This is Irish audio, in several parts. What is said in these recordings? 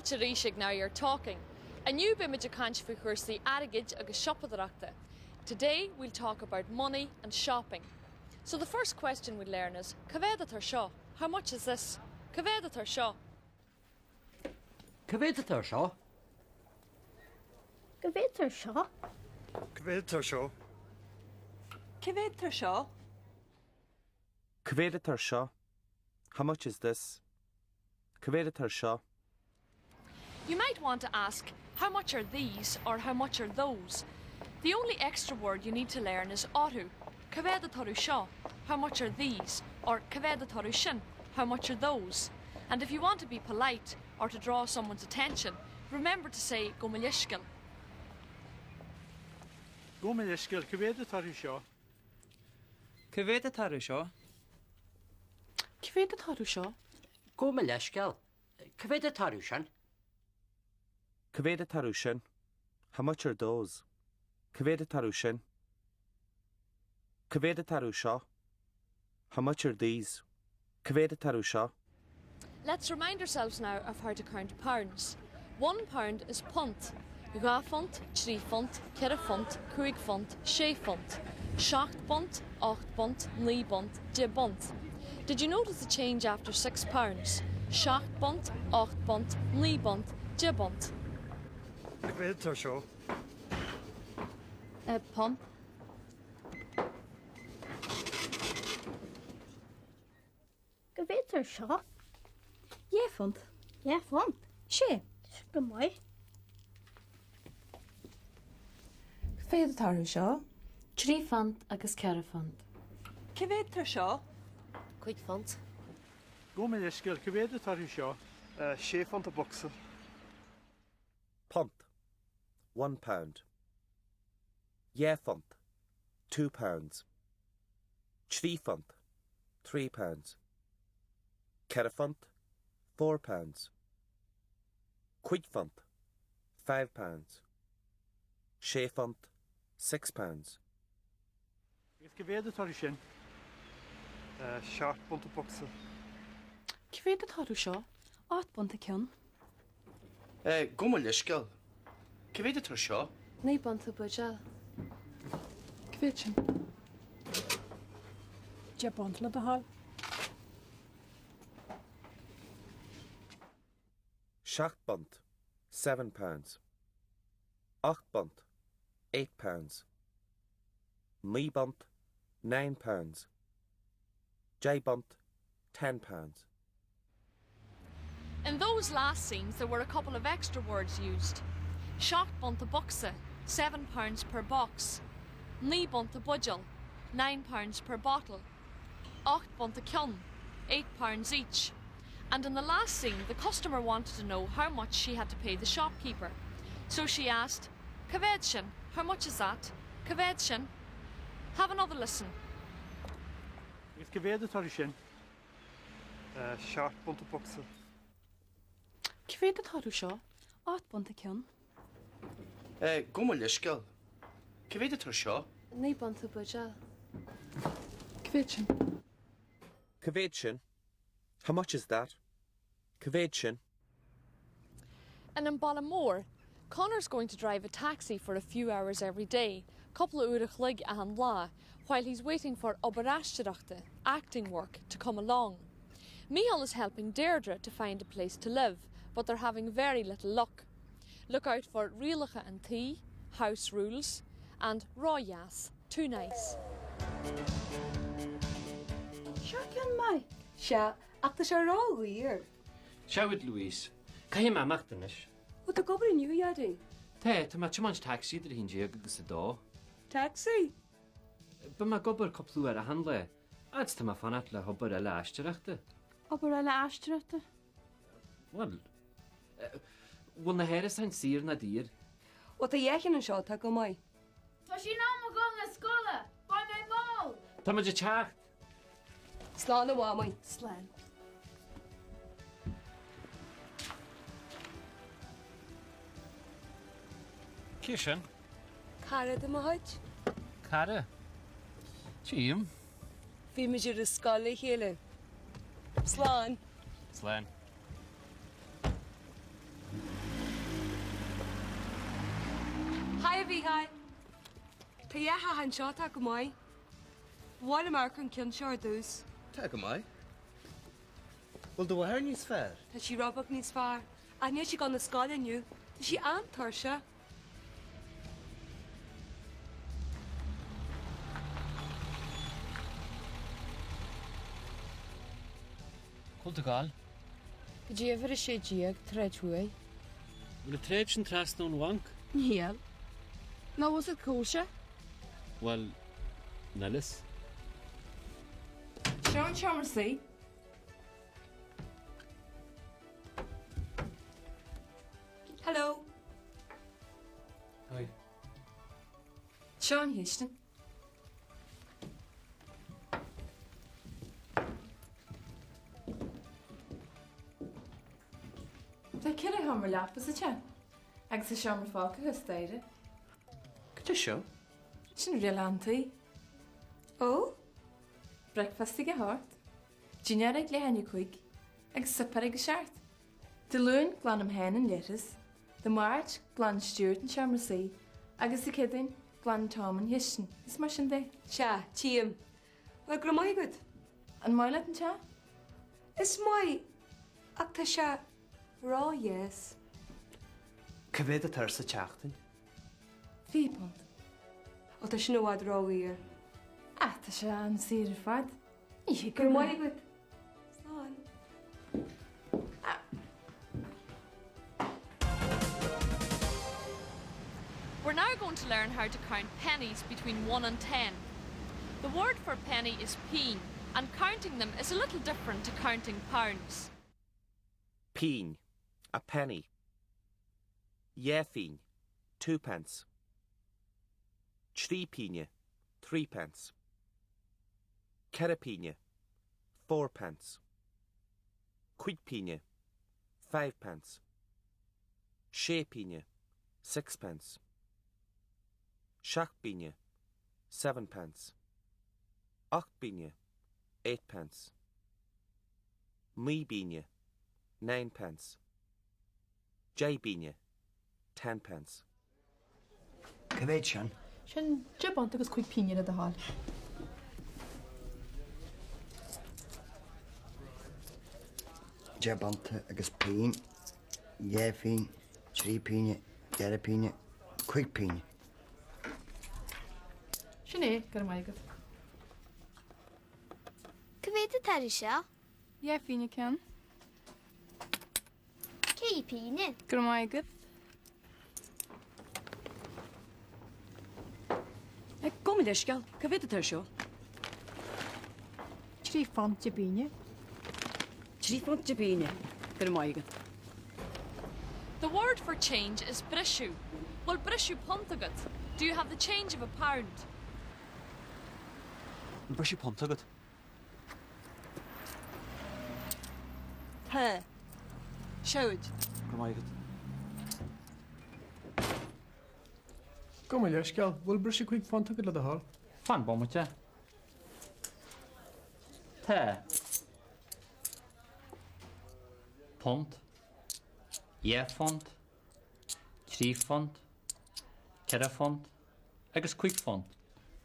Fáilte ríisig now you're talking. A new bimage canch fi chuirsaí Gaeilge agus siopadreachta. Today we'll talk about money and shopping. So the first question we'll learn is, Cavéad seo? How much is this? Cavéad seo? Cavéad seo? Cavéad seo? Cavéad seo? Cavéad seo? Cavéad seo? How much is this? Cavéad seo? You might want to ask, how much are these or how much are those? The only extra word you need to learn is orthú. Cavéad seo? How much are these? Or cavéad sin? How much are those? And if you want to be polite or to draw someone's attention, remember to say go mailiscil. Go mailiscil, cavéad seo? Cavéad seo? Cavéad seo? Go mailiscil. Cavéad sin? Cavéad sin? How much are those? Cavéad sin? Cavéad seo? How much are these? Cavéad seo? Let's remind ourselves now of how to count pounds. 1 pound is punt. 2 funt, 3 funt, 4 funt, 5 funt, 6 funt. 7 punt, 8 punt, 9 punt, 10 punt. Did you notice the change after 6 pounds? 7 punt, 8 punt, 9 punt, 10 punt. Cavéad seo? Punt. Cavéad seo? Jefont. Ja, funt. Sé. Go mai. Cavéad seo? 3 fant agus 4 fant. Cavéad seo? 5 fant. Go mailiscil, cavéad seo? 6 font a boxer. Punt, 1 pound. Yeah font, 2 pounds. 3 font, 3 pounds. 4 font, 4 pounds. 5 font, 5 pounds. 6 font, 6 pounds. Is cavéad sin? 7 font a boxer. Cavéad seo? 8 punt cion. Go mailiscil. Cavéad seo? 9 bant buidal. Cavéad sin. 10 punt le hall. 7 bunt, 7 pounds. 8 bunt, 8 pounds. 9 bunt, 9 pounds. 10 bunt, 10 pounds. In those last scenes, there were a couple of extra words used. 7 bunt a boxa, 7 pounds per box. 9 bunt a budgel, 9 pounds per bottle. 8 bunt a cion, 8 pounds each. And in the last scene, the customer wanted to know how much she had to pay the shopkeeper. So she asked, Cavéad sin, how much is that? Cavéad sin? Have another listen. Is cavéad sin? 7 bunt a boxer. Cavéad seo? 8 punt cion. Go mailiscil. Cavéad seo? 9 bant buidal. Cavéad sin. Cavéad sin? How much is that? Cavéad sin? And in Ballamore, Connor's going to drive a taxi for a few hours every day, couple of uair chluig an lá, while he's waiting for obaráisteachta, acting work, to come along. Micheál is helping Deirdre to find a place to live, but they're having very little luck. Look out for rialacha and tea, house rules, and ráyas, too nice. Seo cion mai. Se, ach tá se ráhuiir. Siawyd Louise, cael yma machdynys. Wat a gobr niu iadú? Te, ta ma chymans taxi dyr hi'n diog agos y do. Taxi? Ba ma gobr coplw ar a handle. Ads ta ma fanat le hobr ala ashtyrachta. Aber alle astrate. Wel, wel na heres ha'n sir na dir. Wat a iechin yn seo ta go mai? Tá sí ná mo go na scola. Ba mé mó. Ta ma dy chacht. Slán a wá mai. Slán. Kishan? Cara dy mahoid? Cara? Tîm? Fi mi jyr ysgol i hile. Slán. Slan. Hi, Bihai. Ta yaha han shot a gumai. One American kin shore those. Take mai. Well, do I níos fair? Ta she robok needs far. I knew she gone the skull in you. Ta she aunt Tarsha. Cultagal. Could you ever say Jiag Tredway? Will a traipshin trast on wank? Yeah. No, was it kosher? Well, Nellis. Sean Chomersey. Hello. Hi. Sean Houston. Tá cin hamar lepas a te? Agus a seamar fáca go staire. Go seo? Sin réal antaí. Ó? Breakfast go hart. Dúnear ag lehanne chuig. Agus supar ag seart. De lún glan am hen an letas. De March glan Stuart an Chomersey. Agus the kidding glan Tom an Houston. Is mar sin dé. Sha, Chiam. Well, gramai good. An moile an te? Is my acta sha raw, yes. Cyfed y tyrs y teachtain. Fi pont. O ta shno wad raw here. Ah, tá se an sir fad. Í Gramai good. Sorry. We're now going to learn how to count pennies between 1 and 10. The word for penny is peen, and counting them is a little different to counting pounds. Peen, a penny. Yefin, 2 pence. Trípíne, 3 pence. Kerapíne, 4 pence. Quidpíne, 5 pence. Shépíne, 6 pence. Seachpíne, 7 pence. Achtpíne, 8 pence. Míbíne, 9 pence. Jaibíne, 10 pence. Cyfed sian? Sin jibant agus chuig píine a hall. Jabanta agus pín, Yefin, Trípíne, Gerapíne, Quigpíne. Sin é gur maigad. Cyfeid y tari sio. Ie fíine cean. Cei píne. Gur maigad. Gomid ysgal, cyfyd y tyr sio. Trí fant jibíine. Trífont jabine, gyda maigad. The word for change is brishu. Well, brishu pontagat. Do you have the change of a pound? Brysio pontagad. He. Siawd. Grymaigad. Kom maar, Jeskel. Wil brusje quick van te willen de hal. Fan bommetje. Te. Pont. Jefont. Trífont. Kerafont. Agus quickfont.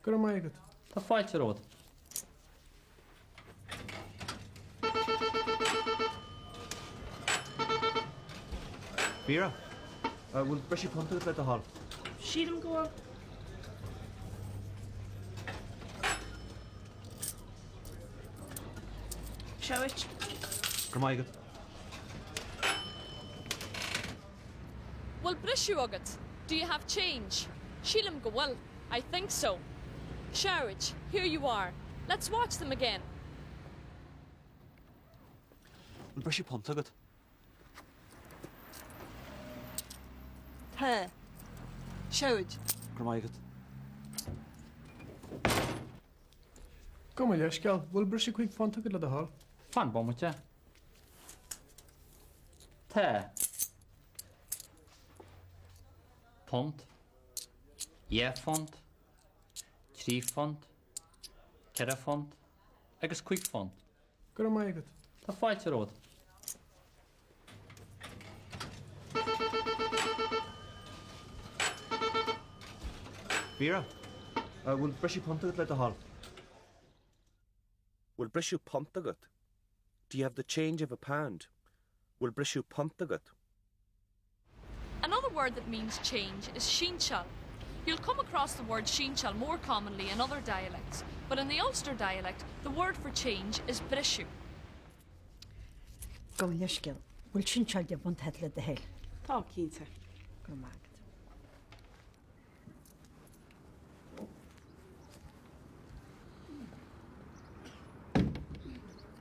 Grymaigad. Tá fáilte ród. Vera, wil brysio pontagad le de hal. Siad am go. Siawd. Grymaigad. Well, brishu agat. Do you have change? Sheelam go well. I think so. Sharage, here you are. Let's watch them again. Brysio pontagad. He. Siawd. Grymaigad. Kom maar, Jeskel. Wil brusje quick van te willen de hal. Fan bommetje. Te. Pont. Jefont. Trífont. Kerafont. Agus quickfont. Grymaigad. Tá fáilte ród. Vera, bhfuil breisi ponta le do hall. Will brisú pontagat? Do you have the change of £1? Will brisú pontagat? Another word that means change is shinchal. You'll come across the word shinchal more commonly in other dialects, but in the Ulster dialect, the word for change is brisú. Gaeilge, bhfuil sinseal de bunt het le de héil. Tá cínta. Gur magad.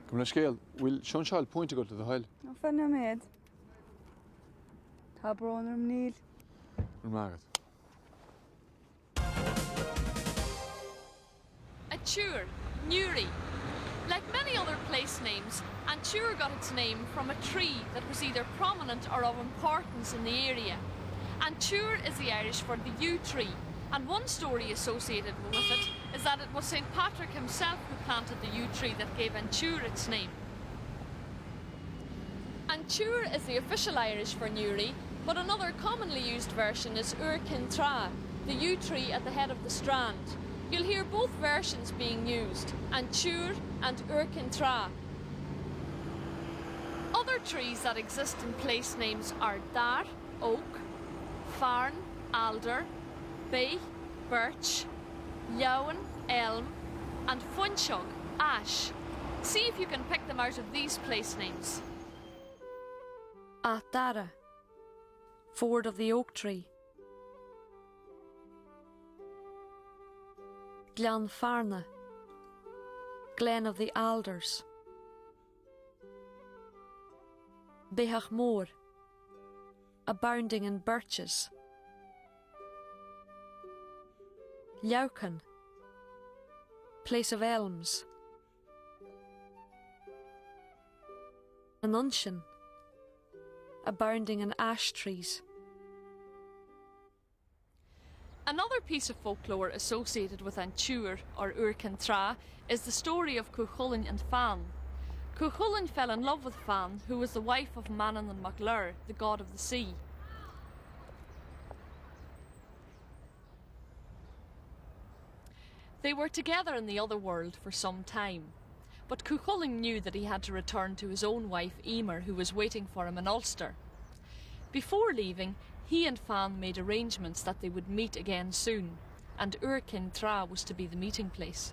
Come let's scale. Will Sean point to go to the hill? No fan am méid. Tá brónar níl. Margaret. Antur, Newry. Like many other place names, Antur got its name from a tree that was either prominent or of importance in the area. Antur is the Irish for the yew tree, and one story associated with it is that it was St. Patrick himself who planted the yew tree that gave Antur its name. Antur is the official Irish for Newry, but another commonly used version is Ur Kintra, the yew tree at the head of the strand. You'll hear both versions being used, Antur and Ur Kintra. Other trees that exist in place names are Dar, oak, Farn, alder, Bay, birch, Ljowen, elm, and Funchug, ash. See if you can pick them out of these place names. Atara, ford of the oak tree. Glenfarne, glen of the alders. Behach Moor, abounding in birches. Ljochen, place of elms. Anunshin, abounding in ash trees. Another piece of folklore associated with Antur, or Ur Kintra, is the story of Cuchulainn and Fan. Cuchulainn fell in love with Fan, who was the wife of Manannán mac Lir, the god of the sea. They were together in the other world for some time, but Cuchulainn knew that he had to return to his own wife Emer, who was waiting for him in Ulster. Before leaving, he and Fan made arrangements that they would meet again soon, and Ur Kintra was to be the meeting place.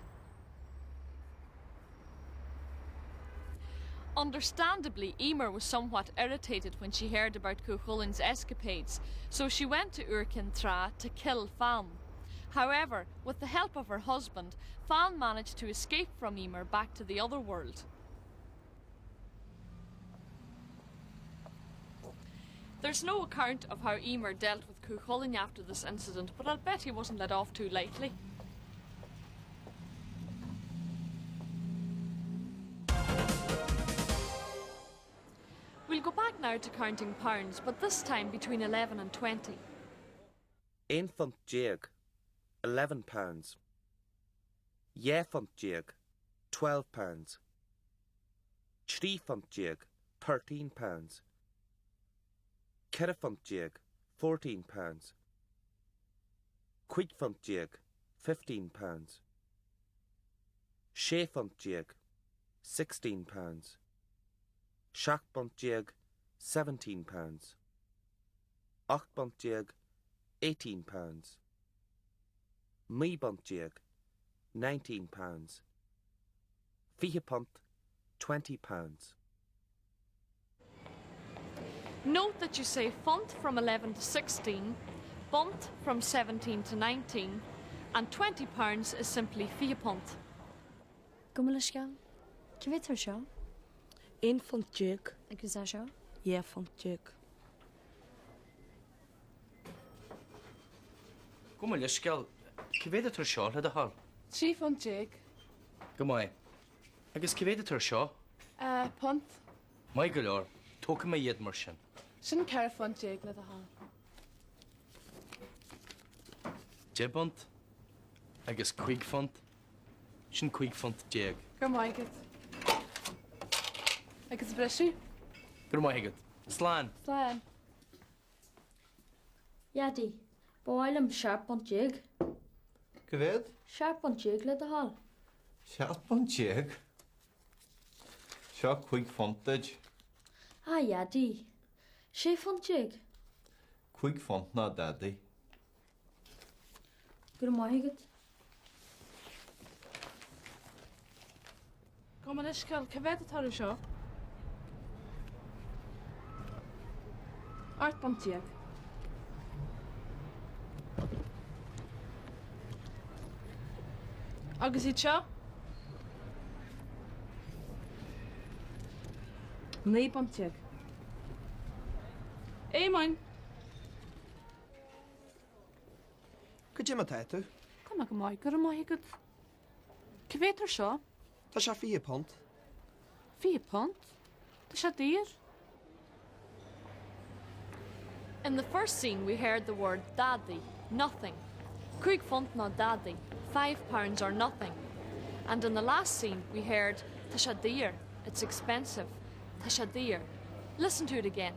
Understandably, Emer was somewhat irritated when she heard about Cuchulainn's escapades, so she went to Ur Kintra to kill Fan. However, with the help of her husband, Fan managed to escape from Emer back to the other world. There's no account of how Emer dealt with Cuchulainn after this incident, but I'll bet he wasn't let off too lightly. We'll go back now to counting pounds, but this time between 11 and 20. Infant jig, £11. Yefant jig, £12. Trefant jig, £13. Kerefant jig, £14. Quidfant jig, £15. Shefant jig, £16. Shachbant jig, £17. Achbant jig, £18. Meebant jig, £19. Fihapant, £20. Note that you say font from 11 to 16, bunt from 17 to 19, and £20 is simply fiapont. Gaeilge, cyfeithar seo? Infant jig. Agus a seo? Yefant jig. Come on, let's go. Cyfeiriad tar seo le do hall. Trí fan jig. Go mai. Agus cyfeiriad tar seo. Punt. Mai go leor, tóca mai iad mar sin. Sin ceir fan jig le do hall. Jebont, agus cuigfont, sin cuigfont jig. Gur maigad. Agus brisú. Gur maigad. Slán. Slán. Yaddy, boilem sharp on jig. Cyfed? Siarp o'n jig le dy hol. Siarp o'n jeg. Sio cwig fontage. A ia di. Sé o'n jig. Cwig font na daddy. Gyda mohigyd. Gomal ysgol, cyfed y torw sio. Art bontiag. Agus i sio? Ní bontiag. Moin. Could you matatu? Come ag mai, gyda mohigyd. Cyfed yr sio? Ta sia fi pont. Fi pont? Dy sio dir? In the first scene, we heard the word daddy, nothing. Craig font na daddy, £5 or nothing. And in the last scene, we heard Tasha dear, it's expensive. Tasha dear. Listen to it again.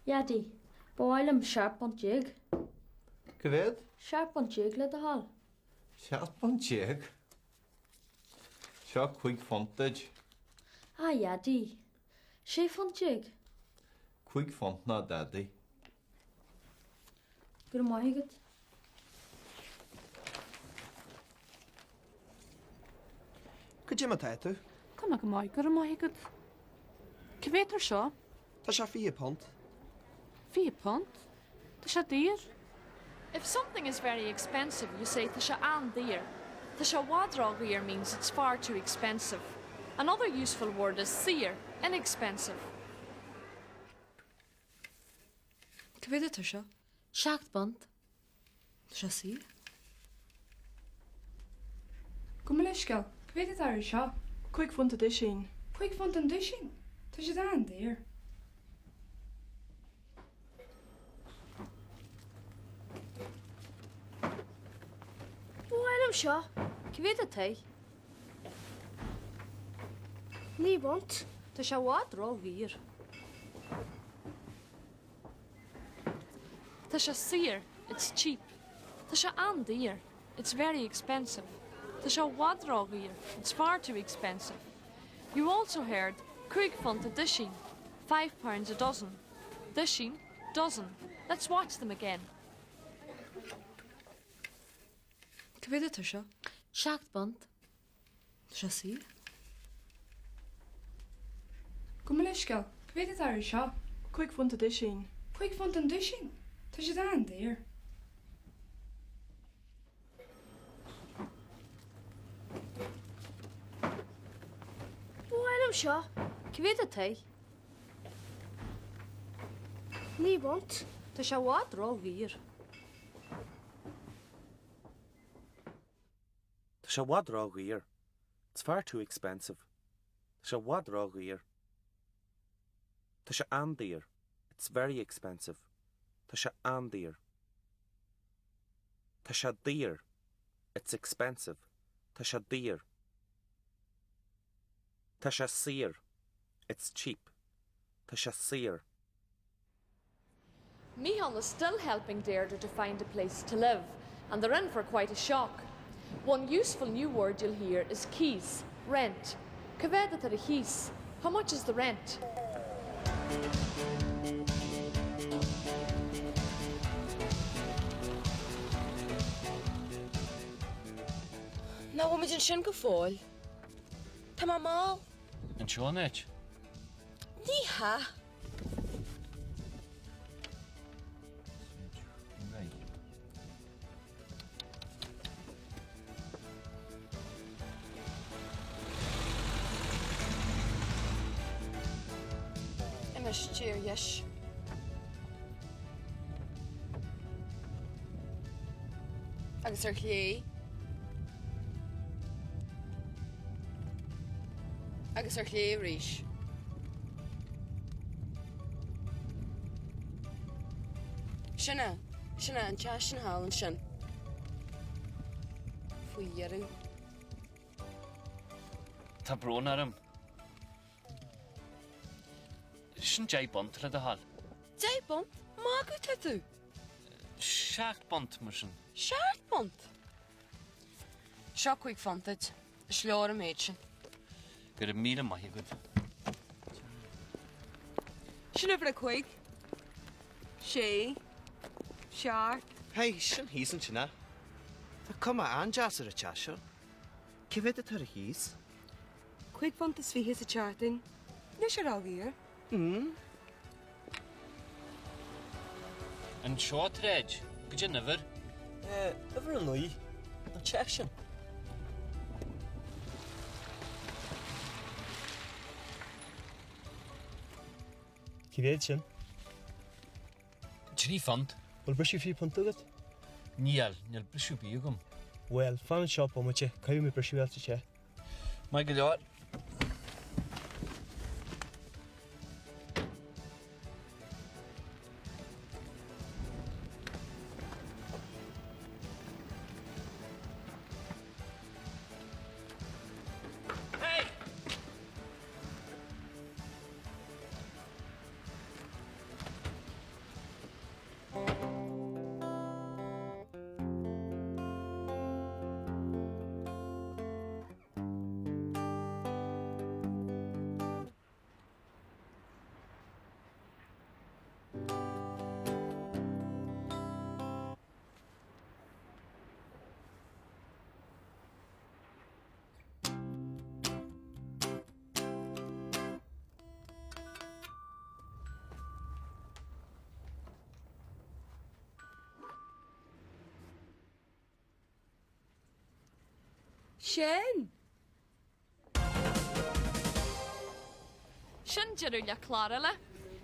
Ia di. Boel am siarp o'n jig. Cyfed? Siarp o'n jig le dy hol. Siarp o'n jeg. Sio cwig fontage. A ia di. Sé o'n jig. Cwig font na daddy. Gyda mohigyd. Could you matatu? Come ag mai, gyda mohigyd. Cyfed yr sio? Ta sia fi pont. Fi pont? Dy sio dir? If something is very expensive, you say Tasha an dear. Tasha wadrogier means it's far too expensive. Another useful word is seer, inexpensive. Cyfed y tysio? Siacht bont. Sio si? Gomal ysgol, cyfed y dar sio? Cwig ffont y dysyn. Cwig font yn dysyn. Ta si dan dir. Boel am sio. Cyfed y tei. Ni bont. Dy sio wadro wir. Tasha seer, it's cheap. Tasha an dear, it's very expensive. Tasha wadrogier, it's far too expensive. You also heard Craig font a dishing, £5 a dozen. Dishing, dozen. Let's watch them again. Cyfed y tysio? Siacht bont. Sio si? Gomal ysgol, cyfed y dar sio? Cwig ffont y dysyn. Cwig font yn dysyn. Ta si dan dir. Boel am sio. Cyfed y tei. Ni bont. Dy sio wadro wir. Tasha wadrogier. It's far too expensive. Tasha wadrogier. Tasha an dear. It's very expensive. Tasha an dear. Tasha dear. It's expensive. Tasha dear. Tasha seer. It's cheap. Tasha seer. Michal is still helping Deirdre to find a place to live, and they're in for quite a shock. One useful new word you'll hear is keys, rent. Cyfedded ar a hys. How much is the rent? Na, o mynd yn sy'n gyffol. Ta ma mal. Yn Sean eich? Ni ha. Ymys ti'r ys. Agus ar lle. Agus ar lle rís. Sinna an teas yn hal yn sin. Fwy iarw. Ta bron ar ym. Sy'n jai bont le dy hal? Jai bont? Magw tydw. Seacht bont mar sin. Seart bont. Seo chuig fantaid. Sleor a méid sin. Gur a míle maithí good. Sin over a chuig. Sé. Seart. Hey, sin hísan sinna. Tá cuma anjas ar a teasio. Cefyd tar a hís? Chuig fantas fi his a charting. Nis ar ágíir. An seo tréid, go dtí never. Yfyr yn nwy. No check sin. Cefyd sin? Trí font. Wel brysio fi pont agad? Níl brisiú bíogum. Wel, fan siop o mache. Cael mi brysio fel ti che. Mae go leor. Sin. Sin Jirulia Clarilla.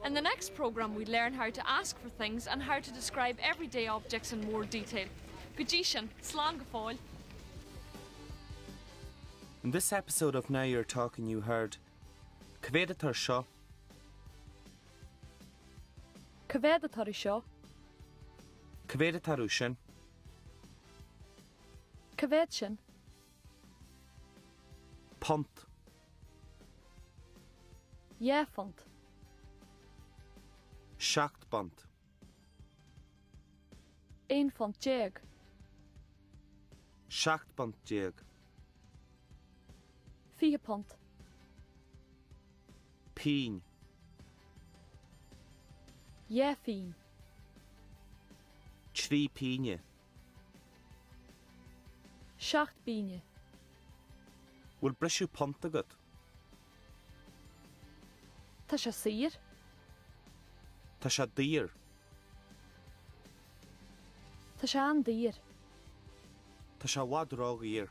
In the next programme, we learn how to ask for things and how to describe everyday objects in more detail. Gajishan, Slán go fáil. In this episode of Now You're Talking, you heard Cefyd tar seo. Cefyd tar seo. Cefyd tar sin. Cefyd sin. Pont. Jefont. Seacht bont. Ein font jeg. Seacht bont diag. Fie pont. Pín. Jefin. Trí píne. Seacht bíne. Wel brysio pont agad? Tá sé sir. Tá sé dír. Tá sé an dír. Tá sé wadrág ír.